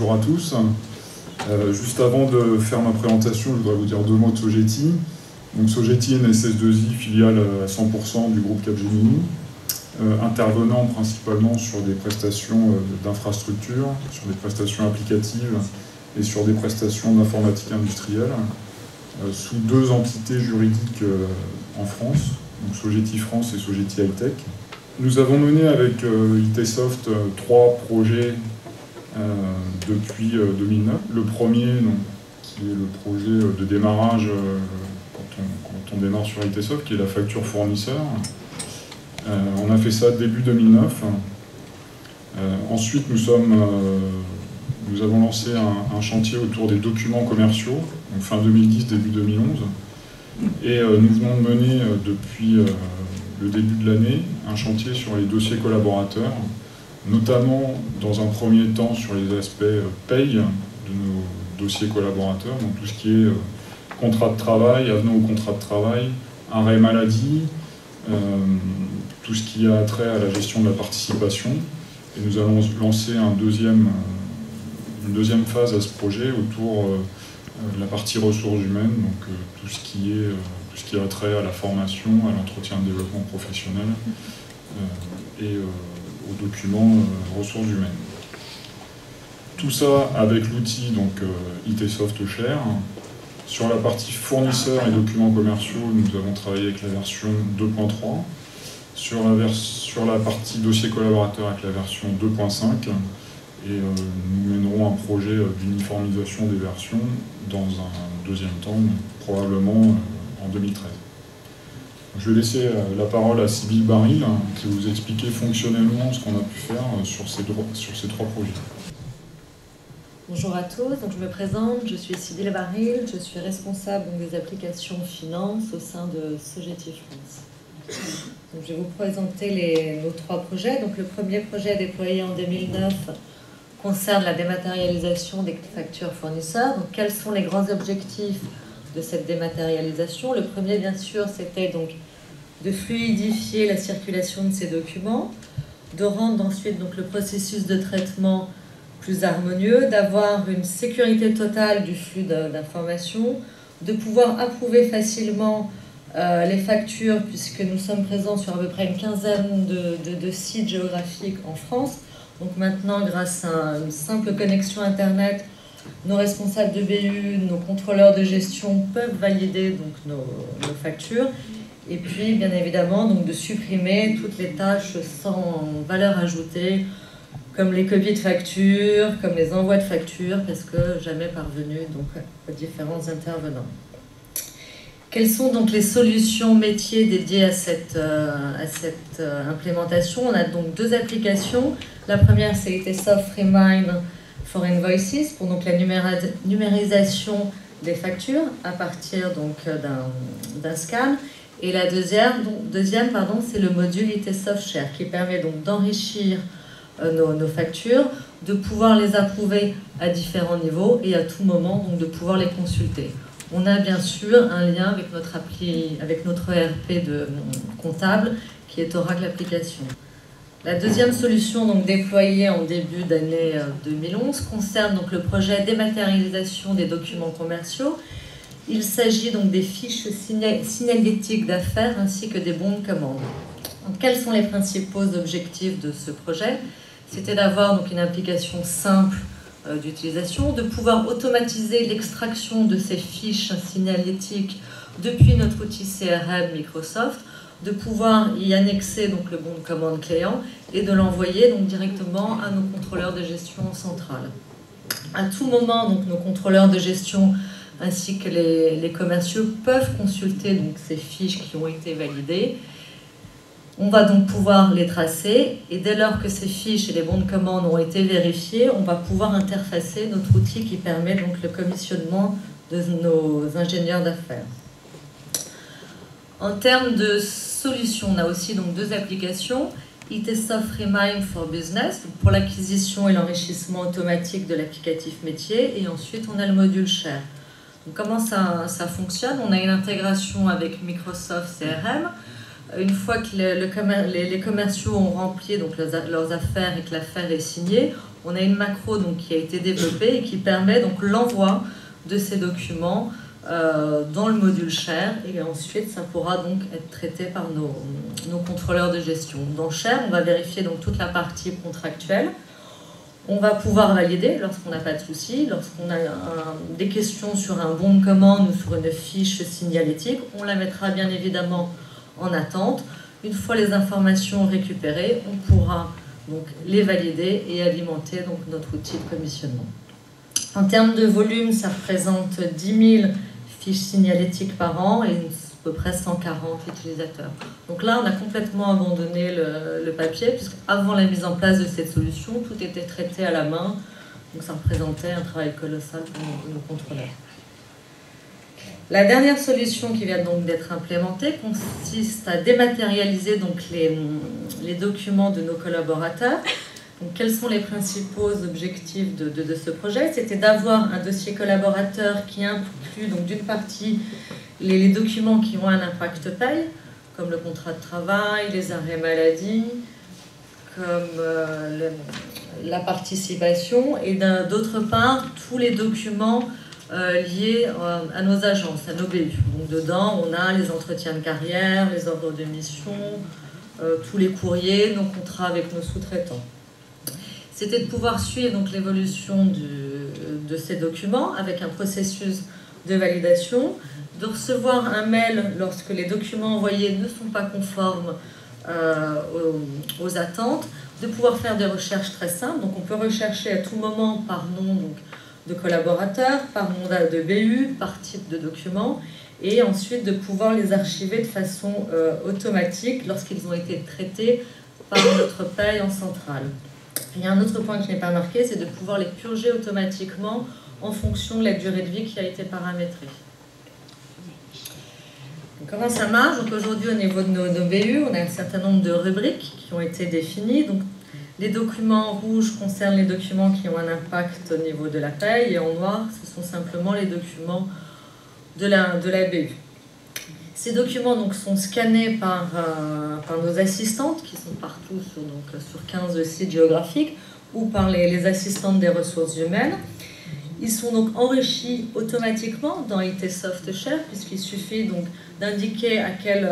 bonjour à tous. Juste avant de faire ma présentation, je voudrais vous dire deux mots de Sogeti. Donc, Sogeti est une SS2I filiale à 100% du groupe Capgemini, intervenant principalement sur des prestations d'infrastructure, sur des prestations applicatives et sur des prestations d'informatique industrielle, sous deux entités juridiques en France, donc Sogeti France et Sogeti High-Tech. Nous avons mené avec ITsoft trois projets depuis 2009. Le premier, donc, qui est le projet de démarrage quand on démarre sur ITsoft, qui est la facture fournisseur. On a fait ça début 2009. Ensuite, nous avons lancé un chantier autour des documents commerciaux, donc fin 2010, début 2011. Et nous venons de mener depuis le début de l'année un chantier sur les dossiers collaborateurs, notamment dans un premier temps sur les aspects paye de nos dossiers collaborateurs, donc tout ce qui est contrat de travail, avenant au contrat de travail, arrêt maladie, tout ce qui a trait à la gestion de la participation. Et nous allons lancer une deuxième phase à ce projet autour de la partie ressources humaines, donc tout ce qui a trait à la formation, à l'entretien de développement professionnel et aux documents ressources humaines. Tout ça avec l'outil ITsoft Share. Sur la partie fournisseurs et documents commerciaux, nous avons travaillé avec la version 2.3. Sur la partie dossier collaborateur avec la version 2.5. Et nous mènerons un projet d'uniformisation des versions dans un deuxième temps, probablement en 2013. Je vais laisser la parole à Sybille Baril, qui va vous expliquer fonctionnellement ce qu'on a pu faire sur ces trois projets. Bonjour à tous, donc je me présente, je suis Sybille Baril, je suis responsable des applications finance au sein de Sogeti France. Donc, je vais vous présenter nos trois projets. Donc, le premier projet déployé en 2009 concerne la dématérialisation des factures fournisseurs. Donc, quels sont les grands objectifs de cette dématérialisation? Le premier, bien sûr, c'était donc de fluidifier la circulation de ces documents, de rendre ensuite donc le processus de traitement plus harmonieux, d'avoir une sécurité totale du flux d'informations, de pouvoir approuver facilement les factures, puisque nous sommes présents sur à peu près une quinzaine de sites géographiques en France. Donc maintenant, grâce à une simple connexion Internet, nos responsables de BU, nos contrôleurs de gestion peuvent valider donc nos factures. Et puis, bien évidemment, donc, de supprimer toutes les tâches sans valeur ajoutée, comme les copies de factures, comme les envois de factures, parce que jamais parvenus donc, aux différents intervenants. Quelles sont donc les solutions métiers dédiées à cette implémentation? On a donc deux applications. La première, c'est ITsoft Remind for Invoices, pour donc la numérisation des factures à partir d'un scan. Et la deuxième, c'est le module ITsoft Share, qui permet donc d'enrichir nos factures, de pouvoir les approuver à différents niveaux et à tout moment donc de pouvoir les consulter. On a bien sûr un lien avec notre ERP comptable qui est Oracle Application. La deuxième solution donc déployée en début d'année 2011 concerne donc le projet dématérialisation des documents commerciaux. Il s'agit donc des fiches signalétiques d'affaires ainsi que des bons de commande. Donc, quels sont les principaux objectifs de ce projet? C'était d'avoir donc une application simple d'utilisation, de pouvoir automatiser l'extraction de ces fiches signalétiques depuis notre outil CRM Microsoft, de pouvoir y annexer donc le bon de commande client et de l'envoyer donc directement à nos contrôleurs de gestion centrale. À tout moment, donc, nos contrôleurs de gestion ainsi que les commerciaux peuvent consulter donc, ces fiches qui ont été validées. On va donc pouvoir les tracer et dès lors que ces fiches et les bons de commande ont été vérifiés, on va pouvoir interfacer notre outil qui permet donc le commissionnement de nos ingénieurs d'affaires. En termes de solutions, on a aussi donc deux applications. ITsoft Remind for Business, pour l'acquisition et l'enrichissement automatique de l'applicatif métier. Et ensuite, on a le module Share. Donc, comment ça fonctionne? On a une intégration avec Microsoft CRM. Une fois que les commerciaux ont rempli donc, leurs affaires et que l'affaire est signée, on a une macro donc, qui a été développée et qui permet donc l'envoi de ces documents dans le module Share, et ensuite ça pourra donc être traité par nos contrôleurs de gestion. Dans Share, on va vérifier donc toute la partie contractuelle. On va pouvoir valider lorsqu'on n'a pas de souci, lorsqu'on a des questions sur un bon de commande ou sur une fiche signalétique, on la mettra bien évidemment en attente. Une fois les informations récupérées, on pourra donc les valider et alimenter donc notre outil de commissionnement. En termes de volume, ça représente 10 000 fiches signalétiques par an et à peu près 140 utilisateurs. Donc là, on a complètement abandonné le papier, puisqu'avant la mise en place de cette solution, tout était traité à la main. Donc ça représentait un travail colossal pour nos contrôleurs. La dernière solution qui vient donc d'être implémentée consiste à dématérialiser donc les documents de nos collaborateurs. Donc, quels sont les principaux objectifs de ce projet? C'était d'avoir un dossier collaborateur qui inclut donc d'une partie les documents qui ont un impact paye, comme le contrat de travail, les arrêts maladie, comme la participation, et d'autre part tous les documents liés à nos agences, à nos BU. Donc dedans, on a les entretiens de carrière, les ordres de mission, tous les courriers, nos contrats avec nos sous-traitants. C'était de pouvoir suivre donc l'évolution de ces documents avec un processus de validation, de recevoir un mail lorsque les documents envoyés ne sont pas conformes aux attentes, de pouvoir faire des recherches très simples. Donc on peut rechercher à tout moment par nom donc, de collaborateurs, par nom de BU, par type de document, et ensuite de pouvoir les archiver de façon automatique lorsqu'ils ont été traités par notre paye en centrale. Il y a un autre point que je n'ai pas marqué, c'est de pouvoir les purger automatiquement en fonction de la durée de vie qui a été paramétrée. Donc, comment ça marche? Donc aujourd'hui, au niveau de nos BU, on a un certain nombre de rubriques qui ont été définies. Donc, les documents rouges concernent les documents qui ont un impact au niveau de la paye, et en noir, ce sont simplement les documents de la BU. Ces documents donc, sont scannés par nos assistantes, qui sont partout sur 15 sites géographiques, ou par les assistantes des ressources humaines. Ils sont donc enrichis automatiquement dans IT Soft Share, puisqu'il suffit donc d'indiquer à quel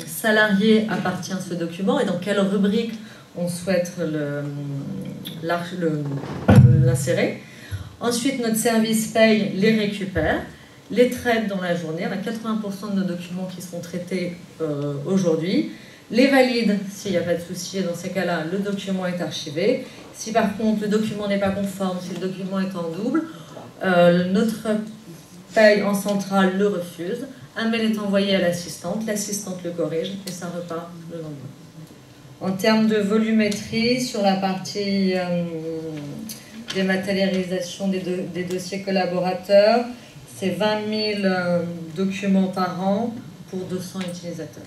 salarié appartient ce document et dans quelle rubrique on souhaite l'insérer. Ensuite, notre service paye les récupère, les traite dans la journée. On a 80% de nos documents qui sont traités aujourd'hui. Les valide s'il n'y a pas de souci, et dans ces cas-là, le document est archivé. Si par contre le document n'est pas conforme, si le document est en double, notre paye en centrale le refuse. Un mail est envoyé à l'assistante le corrige et ça repart le lendemain. En termes de volumétrie, sur la partie dématérialisation des dossiers collaborateurs, c'est 20 000 documents par an pour 200 utilisateurs.